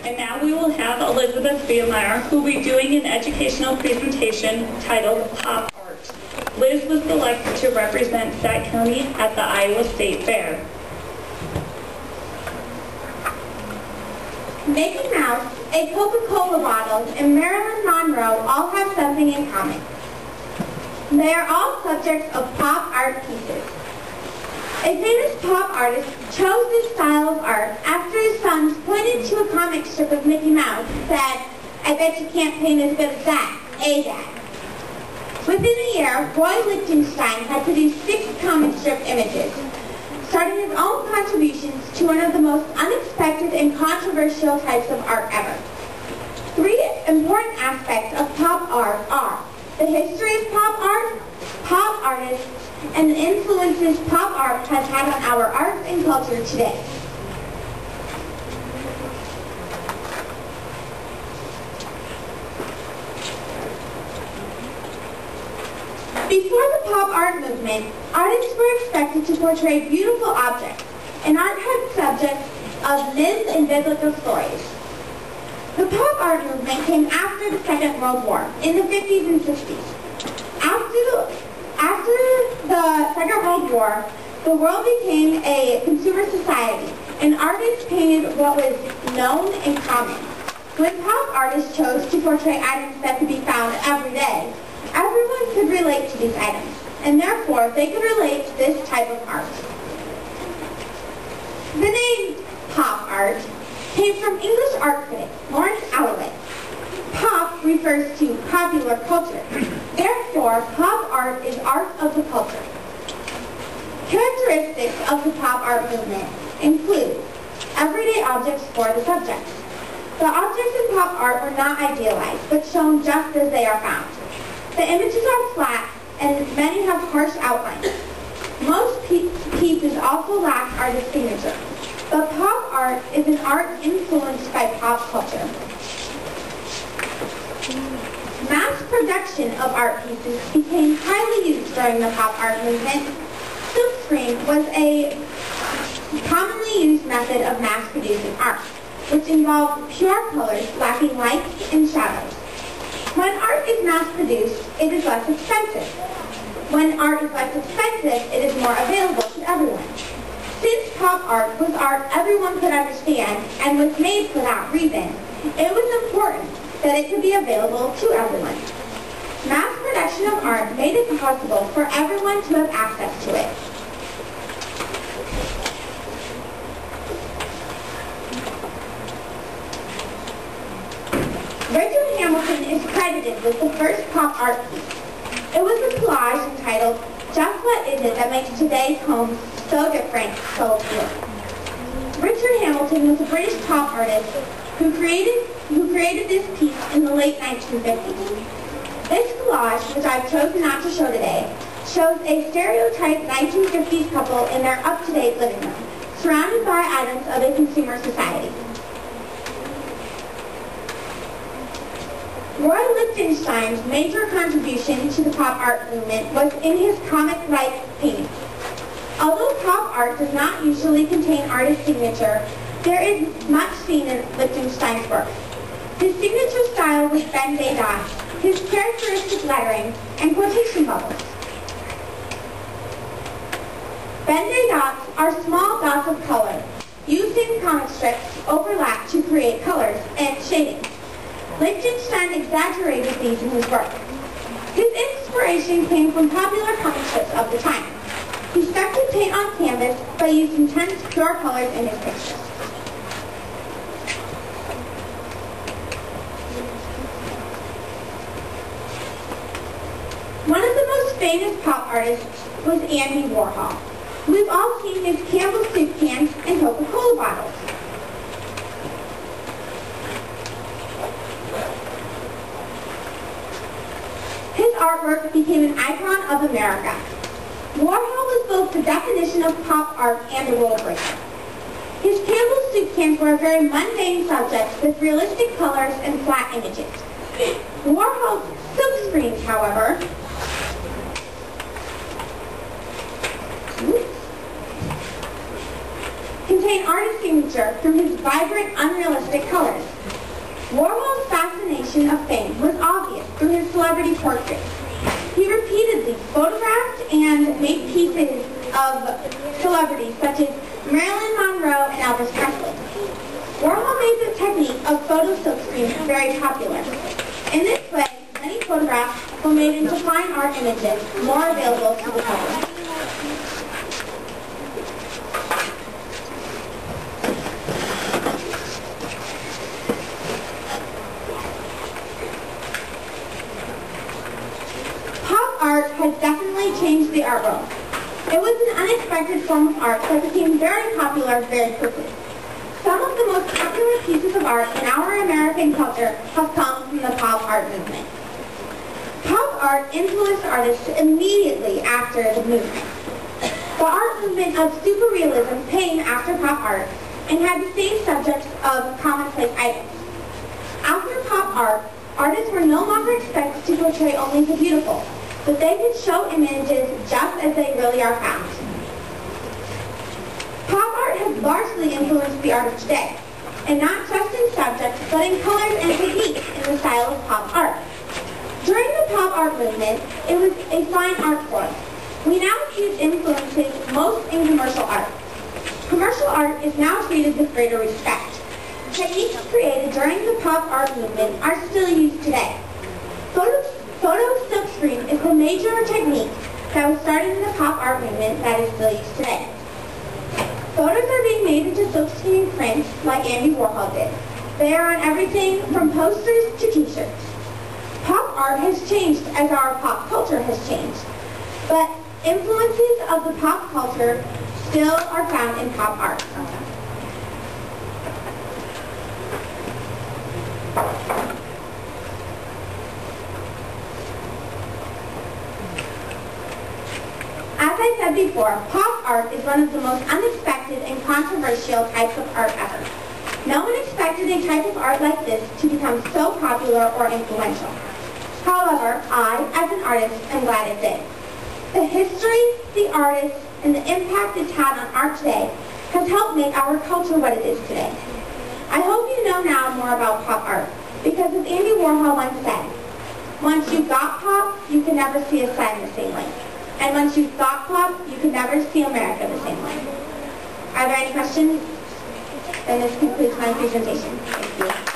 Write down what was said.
And now we will have Elizabeth Biemeyer, who will be doing an educational presentation titled Pop Art. Liz was selected to represent Sac County at the Iowa State Fair. Mickey Mouse, a Coca-Cola bottle, and Marilyn Monroe all have something in common. They are all subjects of pop art pieces. A famous pop artist chose this style of art after his sons pointed to a comic strip of Mickey Mouse and said, "I bet you can't paint as good as that, eh, Dad?" Within a year, Roy Lichtenstein had produced 6 comic strip images, starting his own contributions to one of the most unexpected and controversial types of art ever. 3 important aspects of pop art are the history of pop art, pop artists, and the influences pop art has had on our arts and culture today. Before the pop art movement, artists were expected to portray beautiful objects, and art had subjects of myths and biblical stories. The pop art movement came after the Second World War, in the 50s and 60s. After the Second World War, the world became a consumer society, and artists painted what was known and common. When pop artists chose to portray items that could be found every day, everyone could relate to these items, and therefore they could relate to this type of art. The name pop art came from English art critic Lawrence Alloway. Pop refers to popular culture. Therefore, pop art is art of the culture. Characteristics of the pop art movement include everyday objects for the subject. The objects in pop art were not idealized, but shown just as they are found. The images are flat, and many have harsh outlines. Most pieces also lack artist signature. But pop art is an art influenced by pop culture. Mass production of art pieces became highly used during the pop art movement. Silkscreen was a commonly used method of mass producing art, which involved pure colors lacking lights and shadows. When art is mass produced, it is less expensive. When art is less expensive, it is more available to everyone. Since pop art was art everyone could understand and was made for that reason, it was important that it could be available to everyone. Mass production of art made it possible for everyone to have access to it. Richard Hamilton is credited with the first pop art piece. It was a collage entitled "Just What Is It That Makes Today's Homes So Different, So Appealing?" Richard Hamilton was a British pop artist who created this piece in the late 1950s. This collage, which I've chosen not to show today, shows a stereotyped 1950s couple in their up-to-date living room, surrounded by items of a consumer society. Roy Lichtenstein's major contribution to the pop art movement was in his comic-like paintings. Although pop art does not usually contain artist signature, there is much seen in Lichtenstein's work. His signature style was Ben-Day dots, his characteristic lettering, and quotation bubbles. Ben-Day dots are small dots of color, used in comic strips overlap to create colors and shading. Lichtenstein exaggerated these in his work. His inspiration came from popular comic strips of the time. He stuck to paint on canvas by using intense pure colors in his pictures. One of the most famous pop artists was Andy Warhol. We've all seen his Campbell soup cans and Coca-Cola bottles. His artwork became an icon of America. Warhol was both the definition of pop art and a rule breaker. His Campbell soup cans were a very mundane subject with realistic colors and flat images. Warhol's silkscreens, however, contain artist signature through his vibrant, unrealistic colors. Warhol's fascination of fame was obvious through his celebrity portraits. He repeatedly photographed and made pieces of celebrities such as Marilyn Monroe and Elvis Presley. Warhol made the technique of photo silkscreen very popular. In this way, many photographs were made into fine art images, more available to the public. Pop art has definitely changed the art world. It was an unexpected form of art that became very popular very quickly. Some of the most popular pieces of art in our American culture have come from the pop art movement. Pop art influenced artists immediately after the movement. The art movement of superrealism came after pop art and had the same subjects of commonplace items. After pop art, artists were no longer expected to portray only the beautiful, but they could show images just as they really are found. Pop art has largely influenced the art of today, and not just in subject, but in colors and techniques in the style of pop art. During the pop art movement, it was a fine art form. We now see its influences most in commercial art. Commercial art is now treated with greater respect. Techniques created during the pop art movement are still used today. Photo silkscreen is the major technique that was started in the pop art movement that is still used today. Photos are being made into silkscreen prints like Andy Warhol did. They are on everything from posters to t-shirts. Pop art has changed as our pop culture has changed, but influences of the pop culture still are found in pop art. As I said before, pop art is one of the most unexpected and controversial types of art ever. No one expected a type of art like this to become so popular or influential. However, I, as an artist, am glad it did. The history, the artists, and the impact it's had on art today has helped make our culture what it is today. I hope you know now more about pop art, because as Andy Warhol once said, once you've got pop, you can never see a sign the same way. And once you've got pop, you can never see America the same way. Are there any questions? Then this concludes my presentation. Thank you.